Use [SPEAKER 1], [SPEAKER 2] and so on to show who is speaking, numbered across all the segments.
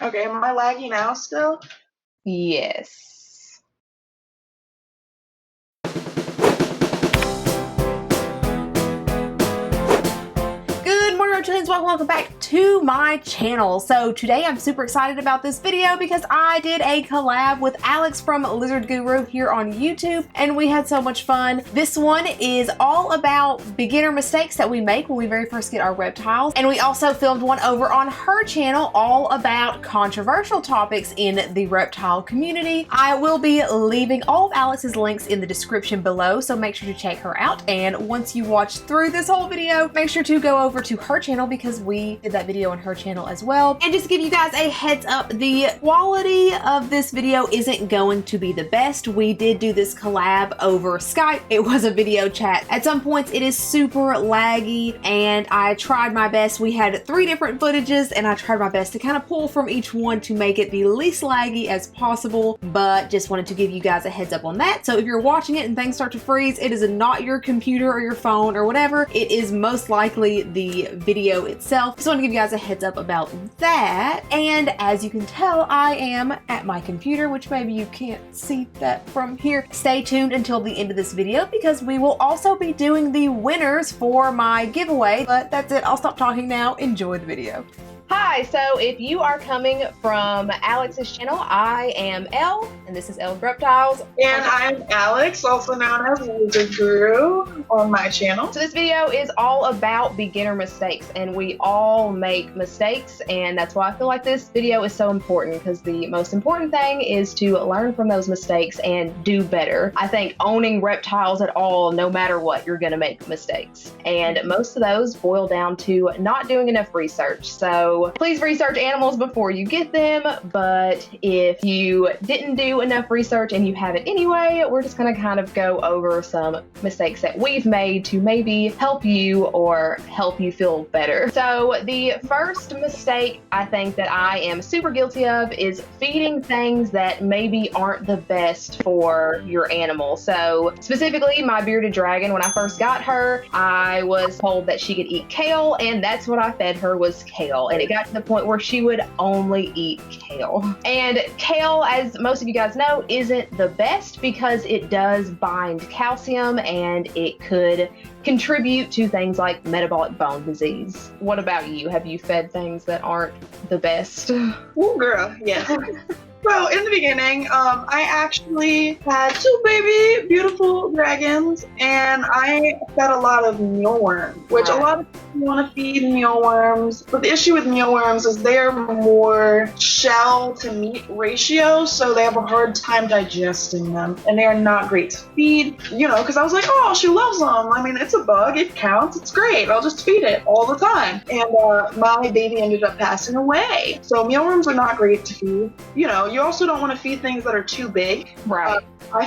[SPEAKER 1] Okay, am I laggy now still?
[SPEAKER 2] Yes. Good morning, Reptilians. Welcome back to my channel. So today I'm super excited about this video because I did a collab with Alex from LizardGuru here on YouTube, and we had so much fun. This one is all about beginner mistakes that we make when we very first get our reptiles, and we also filmed one over on her channel all about controversial topics in the reptile community. I will be leaving all of Alex's links in the description below, so make sure to check her out. And once you watch through this whole video, make sure to go over to her channel because we did that video on her channel as well. And just to give you guys a heads up, the quality of this video isn't going to be the best. We did do this collab over Skype. It was a video chat. At some points it is super laggy, and I tried my best. We had 3 different footages and I tried my best to kind of pull from each one to make it the least laggy as possible, but just wanted to give you guys a heads up on that. So if you're watching it and things start to freeze, it is not your computer or your phone or whatever. It is most likely the video itself. Just want to give you guys a heads up about that. And as you can tell, I am at my computer, which maybe you can't see that from here. Stay tuned until the end of this video because we will also be doing the winners for my giveaway. But that's it. I'll stop talking now. Enjoy the video. Hi, so if you are coming from Alex's channel, I am Elle, and this is Elle's Reptiles.
[SPEAKER 1] And I'm Alex, also known as LizardGuru on my channel.
[SPEAKER 2] So this video is all about beginner mistakes, and we all make mistakes, and that's why I feel like this video is so important, because the most important thing is to learn from those mistakes and do better. I think owning reptiles at all, no matter what, you're gonna make mistakes. And most of those boil down to not doing enough research. So please research animals before you get them, but if you didn't do enough research and you have it anyway, we're just gonna kind of go over some mistakes that we've made to maybe help you or help you feel better. So the first mistake I think that I am super guilty of is feeding things that maybe aren't the best for your animal. So specifically my bearded dragon, when I first got her, I was told that she could eat kale, and that's what I fed her was kale. And it got to the point where she would only eat kale. And kale, as most of you guys know, isn't the best because it does bind calcium and it could contribute to things like metabolic bone disease. What about you? Have you fed things that aren't the best?
[SPEAKER 1] Ooh, girl, yeah. So in the beginning, I actually had 2 baby beautiful dragons, and I fed a lot of mealworms, which a lot of people want to feed mealworms, but the issue with mealworms is they're more shell to meat ratio, so they have a hard time digesting them, and they are not great to feed, you know, because I was like, oh, she loves them. I mean, it's a bug, it counts, it's great, I'll just feed it all the time. And my baby ended up passing away. So mealworms are not great to feed. You know, you also don't want to feed things that are too big.
[SPEAKER 2] Right.
[SPEAKER 1] I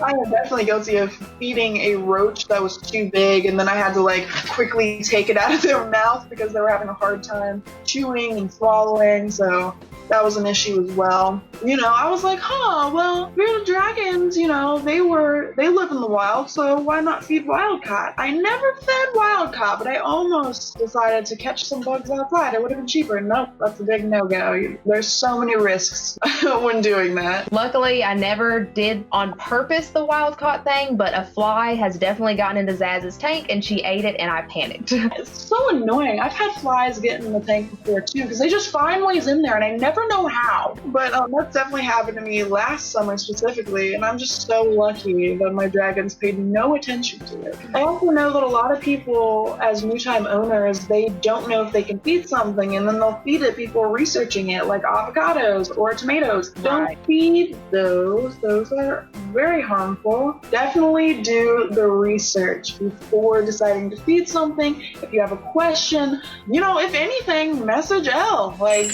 [SPEAKER 1] am definitely guilty of feeding a roach that was too big, and then I had to like quickly take it out of their mouth because they were having a hard time chewing and swallowing, so that was an issue as well. You know, I was like, well, bearded dragons, you know, they live in the wild, so why not feed wild caught? I never fed wild caught, but I almost decided to catch some bugs outside. It would have been cheaper. Nope, that's a big no-go. There's so many risks when doing that.
[SPEAKER 2] Luckily, I never did on purpose the wild caught thing, but a fly has definitely gotten into Zaz's tank and she ate it and I panicked.
[SPEAKER 1] It's so annoying. I've had flies get in the tank before too, because they just find ways in there and I never know how. But that's definitely happened to me last summer specifically, and I'm just so lucky that my dragons paid no attention to it. I also know that a lot of people, as new time owners, they don't know if they can feed something, and then they'll feed it before researching it, like avocados or tomatoes. Don't feed those. Those are very harmful. Definitely do the research before deciding to feed something. If you have a question, you know, if anything, message Elle. Like,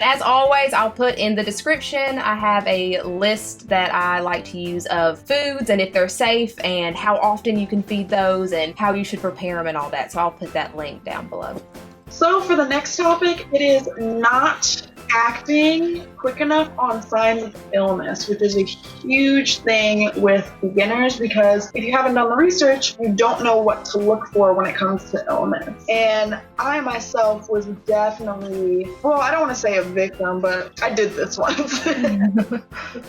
[SPEAKER 2] as always, I'll put in the description, I have a list that I like to use of foods and if they're safe and how often you can feed those and how you should prepare them and all that. So I'll put that link down below.
[SPEAKER 1] So for the next topic, it is not acting quick enough on signs of illness, which is a huge thing with beginners, because if you haven't done the research, you don't know what to look for when it comes to illness. And I myself was definitely, well, I don't want to say a victim, but I did this once.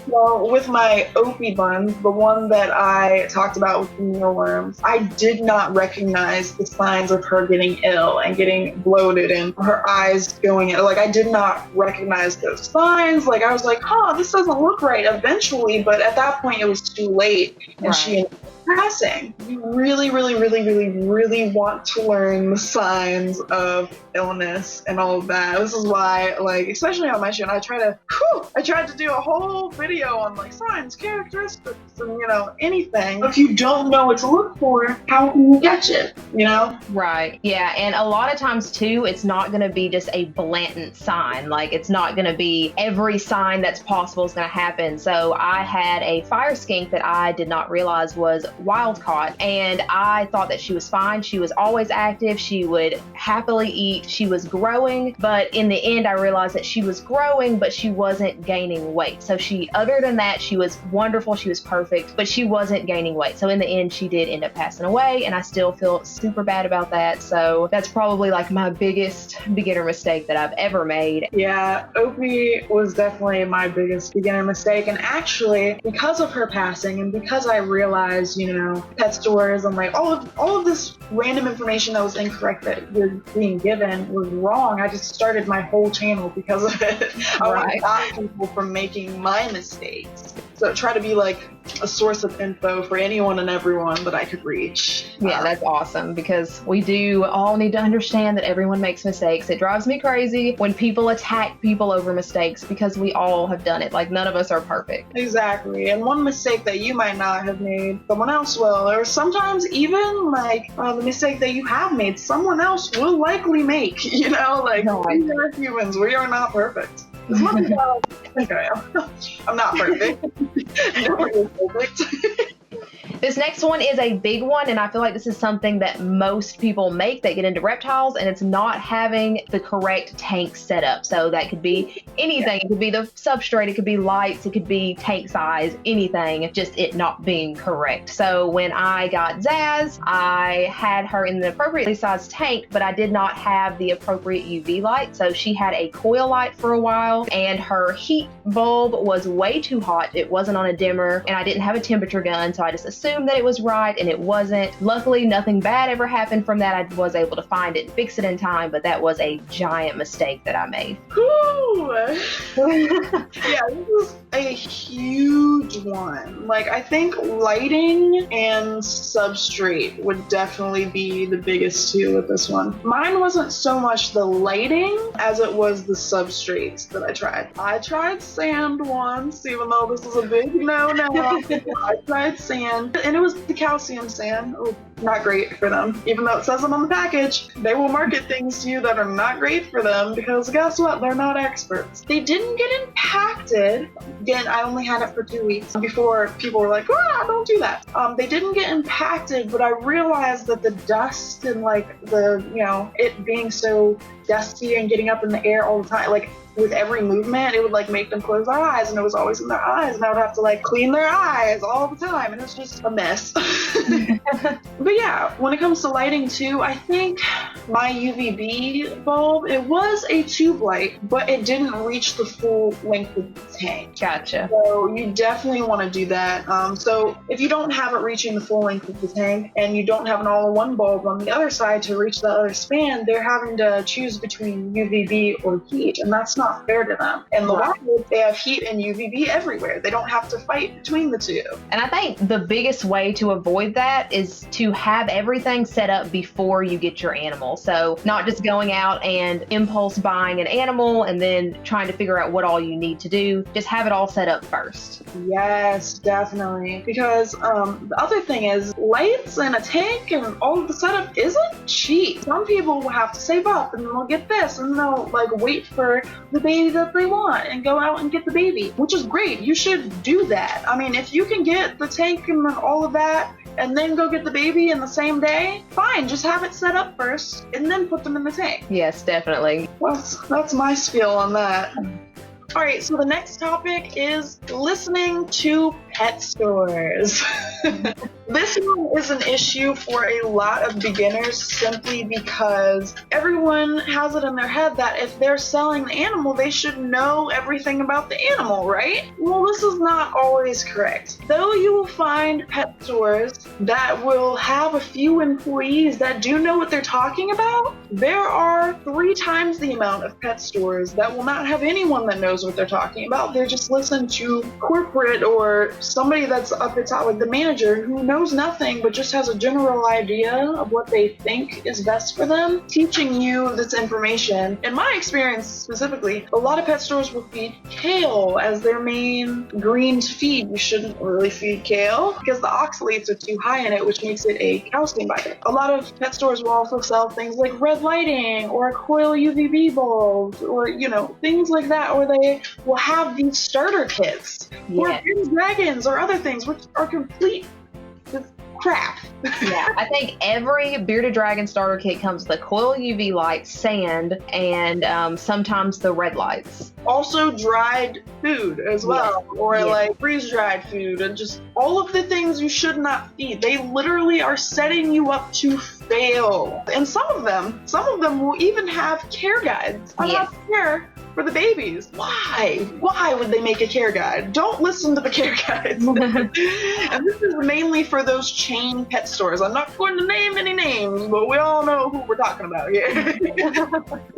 [SPEAKER 1] Well, with my Opie buns, the one that I talked about with the mealworms, I did not recognize the signs of her getting ill and getting bloated and her eyes going in. Like, I did not recognize those signs. Like, I was like, this doesn't look right eventually, but at that point it was too late, and she ended up passing. You really, really, really, really, really want to learn the signs of illness and all of that. This is why, like, especially on my channel, I tried to do a whole video on like signs, characteristics, and anything. If you don't know what to look for, how can you catch it?
[SPEAKER 3] Right. Yeah. And a lot of times too, it's not going to be just a blatant sign. Like, it's not going to be every sign that's possible is going to happen. So I had a fire skink that I did not realize was wild caught, and I thought that she was fine. She was always active. She would happily eat. She was growing, but in the end I realized that she was growing, but she wasn't gaining weight. So other than that, she was wonderful. She was perfect, but she wasn't gaining weight. So in the end, she did end up passing away, and I still feel super bad about that. So that's probably like my biggest beginner mistake that I've ever made.
[SPEAKER 1] Yeah, Opie was definitely my biggest beginner mistake. And actually, because of her passing, and because I realized, pet stores and like all of this random information that was incorrect that was being given was wrong, I just started my whole channel because of it. I want to stop people from making my mistakes. So try to be like a source of info for anyone and everyone that I could reach.
[SPEAKER 3] Yeah, that's awesome, because we do all need to understand that everyone makes mistakes. It drives me crazy when people attack people over mistakes, because we all have done it. Like, none of us are perfect.
[SPEAKER 1] Exactly. And one mistake that you might not have made, someone else will. Or sometimes even like the mistake that you have made, someone else will likely make. We are humans. We are not perfect. As much as I think I am. I'm not perfect. Nobody is perfect.
[SPEAKER 3] This next one is a big one, and I feel like this is something that most people make that get into reptiles, and it's not having the correct tank setup. So that could be anything. It could be the substrate, it could be lights, it could be tank size, anything, just it not being correct. So when I got Zaz, I had her in the appropriately sized tank, but I did not have the appropriate UV light. So she had a coil light for a while, and her heat bulb was way too hot. It wasn't on a dimmer, and I didn't have a temperature gun, so I just assumed that it was right, and it wasn't. Luckily, nothing bad ever happened from that. I was able to find it and fix it in time, but that was a giant mistake that I made.
[SPEAKER 1] Yeah, this is a huge one. Like, I think lighting and substrate would definitely be the biggest two with this one. Mine wasn't so much the lighting as it was the substrates that I tried. I tried sand once, even though this is a big no-no. I tried sand, and it was the calcium sand. Oh, not great for them. Even though it says it on the package, they will market things to you that are not great for them, because guess what? They're not experts. They didn't get impacted. Again, I only had it for 2 weeks before people were like, don't do that. They didn't get impacted, but I realized that the dust and like the, it being so dusty and getting up in the air all the time, like with every movement, it would like make them close their eyes, and it was always in their eyes, and I would have to like clean their eyes all the time, and it was just a mess. But yeah, when it comes to lighting too, I think my UVB bulb, it was a tube light, but it didn't reach the full length of the tank.
[SPEAKER 3] Gotcha.
[SPEAKER 1] So you definitely want to do that. So if you don't have it reaching the full length of the tank, and you don't have an all-in-one bulb on the other side to reach the other span, they're having to choose between UVB or heat, and that's not fair to them. And the wild, they have heat and UVB everywhere. They don't have to fight between the two.
[SPEAKER 3] And I think the biggest way to avoid that is to have everything set up before you get your animal. So not just going out and impulse buying an animal and then trying to figure out what all you need to do. Just have it all set up first.
[SPEAKER 1] Yes, definitely. Because the other thing is, lights and a tank and all of the setup isn't cheap. Some people will have to save up, and they'll get this, and they'll like wait for the baby that they want and go out and get the baby, which is great. You should do that. I mean, if you can get the tank and all of that and then go get the baby in the same day, fine, just have it set up first and then put them in the tank.
[SPEAKER 3] Yes, definitely.
[SPEAKER 1] Well, that's my spiel on that. All right, so the next topic is listening to pet stores. This one is an issue for a lot of beginners simply because everyone has it in their head that if they're selling the animal, they should know everything about the animal, right? Well, this is not always correct. Though you will find pet stores that will have a few employees that do know what they're talking about, there are 3 times the amount of pet stores that will not have anyone that knows what they're talking about. They just listen to corporate or somebody that's up at top, like the manager, who knows nothing but just has a general idea of what they think is best for them, teaching you this information. In my experience specifically, a lot of pet stores will feed kale as their main green feed. You shouldn't really feed kale because the oxalates are too high in it, which makes it a calcium binder. A lot of pet stores will also sell things like red lighting or coil UVB bulbs or, things like that, or they will have these starter kits or bearded dragons or other things, which are complete crap.
[SPEAKER 3] Yeah, I think every bearded dragon starter kit comes with a coil UV light, sand, and sometimes the red lights.
[SPEAKER 1] Also dried food as well, or like freeze-dried food, and just all of the things you should not feed. They literally are setting you up to fail. And some of them will even have care guides on how to care for the babies. Why would they make a care guide? Don't listen to the care guides. And this is mainly for those chain pet stores. I'm not going to name any names, but we all know who we're talking about here.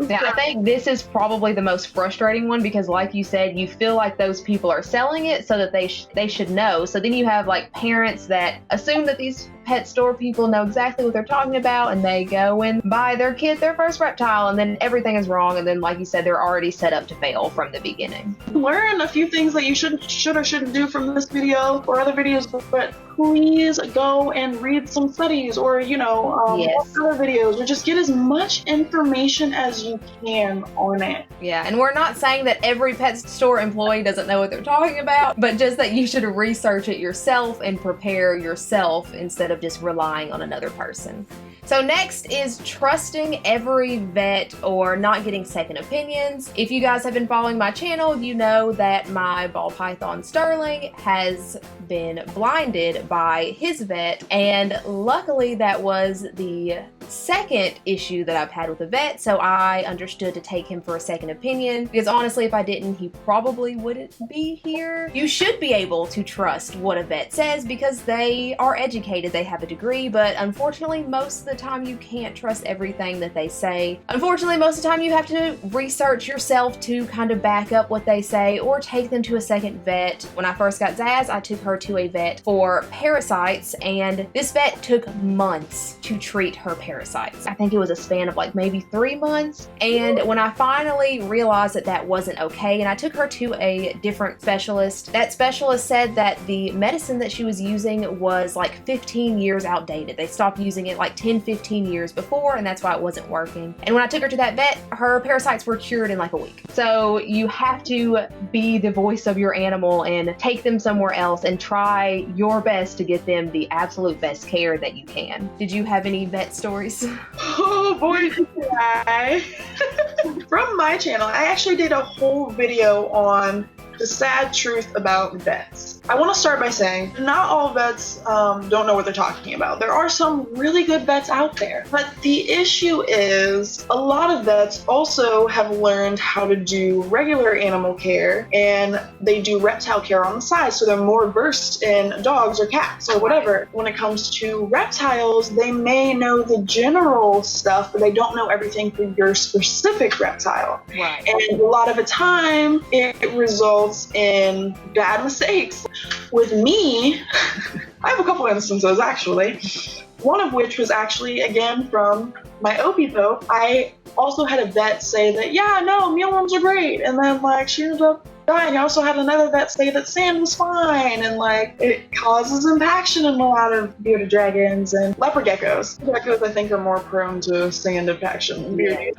[SPEAKER 3] Yeah, I think this is probably the most frustrating one because, like you said, you feel like those people are selling it so that they should know. So then you have like parents that assume that these pet store people know exactly what they're talking about, and they go and buy their kid their first reptile, and then everything is wrong, and then, like you said, they're already set up to fail from the beginning.
[SPEAKER 1] Learn a few things that you should or shouldn't do from this video or other videos, but please go and read some studies or watch other videos, or just get as much information as you can on it.
[SPEAKER 2] Yeah, and we're not saying that every pet store employee doesn't know what they're talking about, but just that you should research it yourself and prepare yourself instead of just relying on another person. So next is trusting every vet or not getting second opinions. If you guys have been following my channel, you know that my ball python Sterling has been blinded by his vet, and luckily that was the second issue that I've had with a vet, so I understood to take him for a second opinion, because honestly, if I didn't, he probably wouldn't be here. You should be able to trust what a vet says because they are educated, they have a degree, but unfortunately most of the time you can't trust everything that they say. Unfortunately, most of the time you have to research yourself to kind of back up what they say or take them to a second vet. When I first got Zaz, I took her to a vet for parasites, and this vet took months to treat her parasites. I think it was a span of like maybe 3 months, and when I finally realized that that wasn't okay, and I took her to a different specialist, that specialist said that the medicine that she was using was like 15 years outdated. They stopped using it like 10-15 years before, and that's why it wasn't working. And when I took her to that vet, her parasites were cured in like a week. So you have to be the voice of your animal and take them somewhere else and try your best to get them the absolute best care that you can. Did you have any vet stories?
[SPEAKER 1] Oh boy, did I. From my channel, I actually did a whole video on the sad truth about vets. I want to start by saying not all vets don't know what they're talking about. There are some really good vets out there, but the issue is a lot of vets also have learned how to do regular animal care, and they do reptile care on the side, so they're more versed in dogs or cats or whatever. When it comes to reptiles, they may know the general stuff, but they don't know everything for your specific reptile.
[SPEAKER 2] Right.
[SPEAKER 1] And a lot of the time, it results in bad mistakes. With me, I have a couple instances actually. One of which was actually, again, from my Opie-Pope. I also had a vet say that, yeah, no, mealworms are great. And then, like, she ended up dying. I also had another vet say that sand was fine. And, like, it causes impaction in a lot of bearded dragons and leopard geckos. Geckos, I think, are more prone to sand impaction than bearded.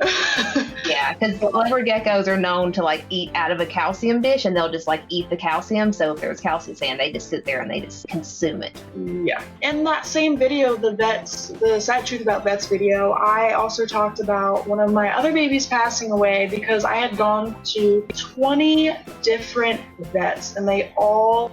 [SPEAKER 3] Yeah, Yeah, because leopard geckos are known to like eat out of a calcium dish, and they'll just like eat the calcium. So if there's calcium sand, they just sit there and they just consume it.
[SPEAKER 1] Yeah. In that same video, the Sad Truth About Vets video, I also talked about one of my other babies passing away because I had gone to 20 different vets and they all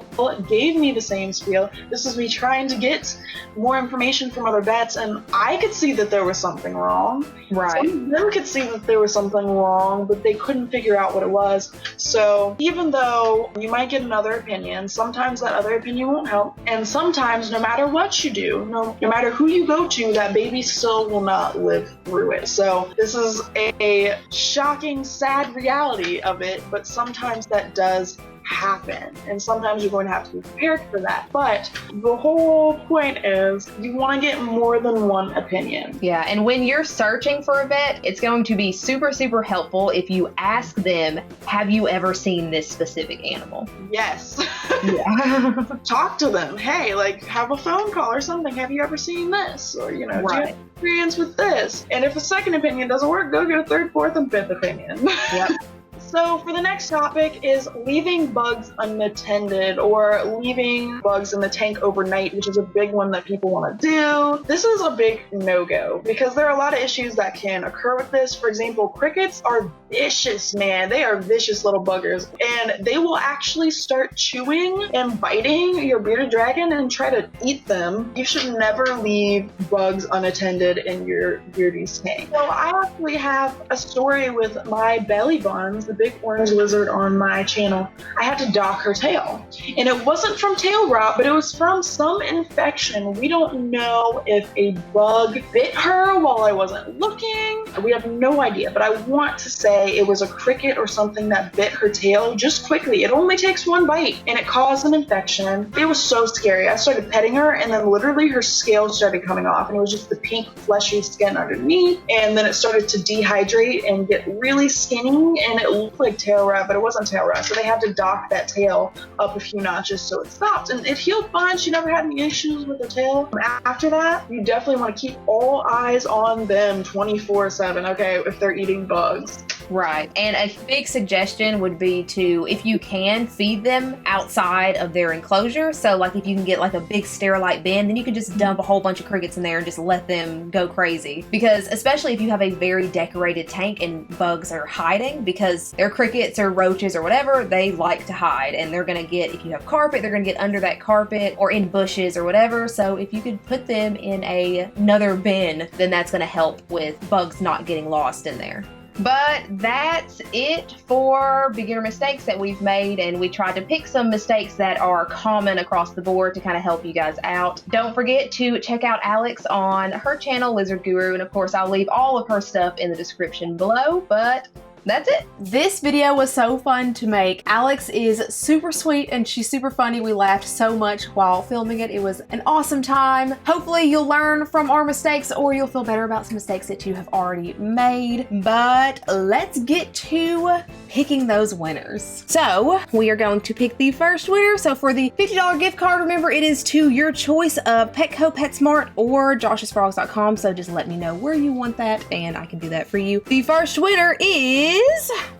[SPEAKER 1] gave me the same spiel. This is me trying to get more information from other vets, and I could see that there was something wrong.
[SPEAKER 3] Right.
[SPEAKER 1] Some of them could see that there was something wrong, but they couldn't figure out what it was. So even though you might get another opinion, sometimes that other opinion won't help. And sometimes no matter what you do, no matter who you go to, that baby still will not live through it. So this is a shocking, sad reality of it, but sometimes that does happen, and sometimes you're going to have to be prepared for that. But the whole point is you want to get more than one opinion.
[SPEAKER 3] Yeah, and when you're searching for a vet, it's going to be super, super helpful if you ask them, have you ever seen this specific animal?
[SPEAKER 1] Yes.
[SPEAKER 3] Yeah.
[SPEAKER 1] Talk to them. Hey, like, have a phone call or something. Have you ever seen this? Or, you know, do you have experience with this? And if a second opinion doesn't work, go get a third, fourth, and fifth opinion.
[SPEAKER 3] Yep.
[SPEAKER 1] So for the next topic is leaving bugs unattended, or leaving bugs in the tank overnight, which is a big one that people want to do. This is a big no-go because there are a lot of issues that can occur with this. For example, crickets are vicious, man. They are vicious little buggers, and they will actually start chewing and biting your bearded dragon and try to eat them. You should never leave bugs unattended in your beardie's tank. So I actually have a story with my belly buns, the big orange lizard on my channel. I had to dock her tail, and it wasn't from tail rot, but it was from some infection. We don't know if a bug bit her while I wasn't looking. We have no idea, but I want to say it was a cricket or something that bit her tail just quickly. It only takes one bite, and it caused an infection. It was so scary. I started petting her, and then literally her scales started coming off, and it was just the pink fleshy skin underneath, and then it started to dehydrate and get really skinny, and it looked like tail rot, but it wasn't tail rot. So they had to dock that tail up a few notches so it stopped, and it healed fine. She never had any issues with her tail. After that, you definitely want to keep all eyes on them 24/7, okay, if they're eating bugs.
[SPEAKER 3] Right. And a big suggestion would be to, if you can, feed them outside of their enclosure. So like if you can get like a big Sterilite bin, then you can just dump a whole bunch of crickets in there and just let them go crazy. Because especially if you have a very decorated tank and bugs are hiding, because they're crickets or roaches or whatever, they like to hide, and they're going to get, if you have carpet, they're going to get under that carpet or in bushes or whatever. So if you could put them in another bin, then that's going to help with bugs not getting lost in there. But that's it for beginner mistakes that we've made, and we tried to pick some mistakes that are common across the board to kind of help you guys out. Don't forget to check out Alex on her channel, LizardGuru, and of course I'll leave all of her stuff in the description below, but that's it.
[SPEAKER 2] This video was so fun to make. Alex is super sweet and she's super funny. We laughed so much while filming it. It was an awesome time. Hopefully you'll learn from our mistakes, or you'll feel better about some mistakes that you have already made. But let's get to picking those winners. So we are going to pick the first winner. So for the $50 gift card, remember it is to your choice of Petco, PetSmart, or joshsfrogs.com. So just let me know where you want that and I can do that for you. The first winner is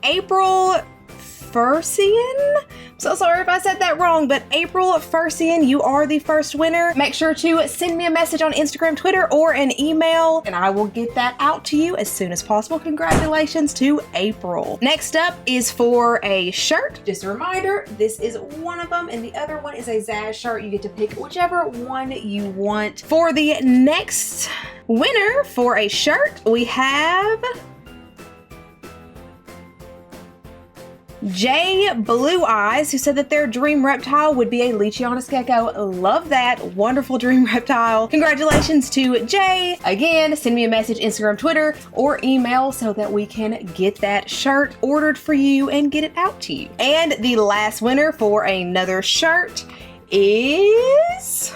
[SPEAKER 2] April Fursian. I'm so sorry if I said that wrong, but April Fursian, you are the first winner. Make sure to send me a message on Instagram, Twitter, or an email, and I will get that out to you as soon as possible. Congratulations to April. Next up is for a shirt. Just a reminder, this is one of them, and the other one is a Zaz shirt. You get to pick whichever one you want. For the next winner for a shirt, we have Jay Blue Eyes, who said that their dream reptile would be a Leachianus gecko. Love that. Wonderful dream reptile. Congratulations to Jay. Again, send me a message, Instagram, Twitter, or email so that we can get that shirt ordered for you and get it out to you. And the last winner for another shirt is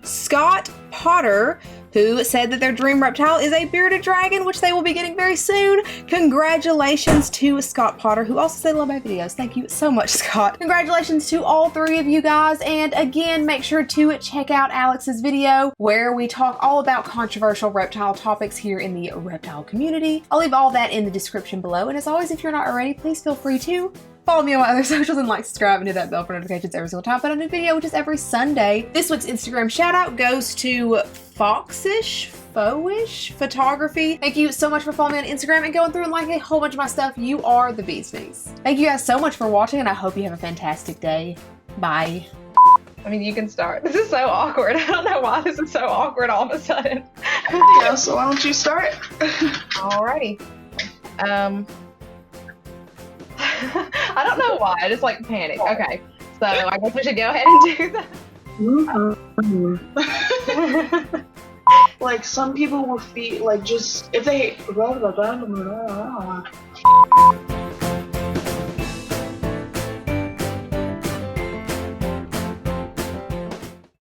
[SPEAKER 2] Scott Potter, who said that their dream reptile is a bearded dragon, which they will be getting very soon. Congratulations to Scott Potter, who also said love my videos. Thank you so much, Scott. Congratulations to all three of you guys. And again, make sure to check out Alex's video where we talk all about controversial reptile topics here in the reptile community. I'll leave all that in the description below. And as always, if you're not already, please feel free to follow me on my other socials and like, subscribe, and hit that bell for notifications every single time I put a new video, which is every Sunday. This week's Instagram shout out goes to Foxish Photography. Thank you so much for following me on Instagram and going through and liking a whole bunch of my stuff. You are the bee's knees. Thank you guys so much for watching, and I hope you have a fantastic day. Bye.
[SPEAKER 3] I mean, you can start. This is so awkward. I don't know why this is so awkward all of a sudden.
[SPEAKER 1] Yeah, so why don't you start?
[SPEAKER 3] Alrighty. I don't know why. I just like panic. Okay. So I guess we should go ahead and do that.
[SPEAKER 1] Like some people will feel like just if they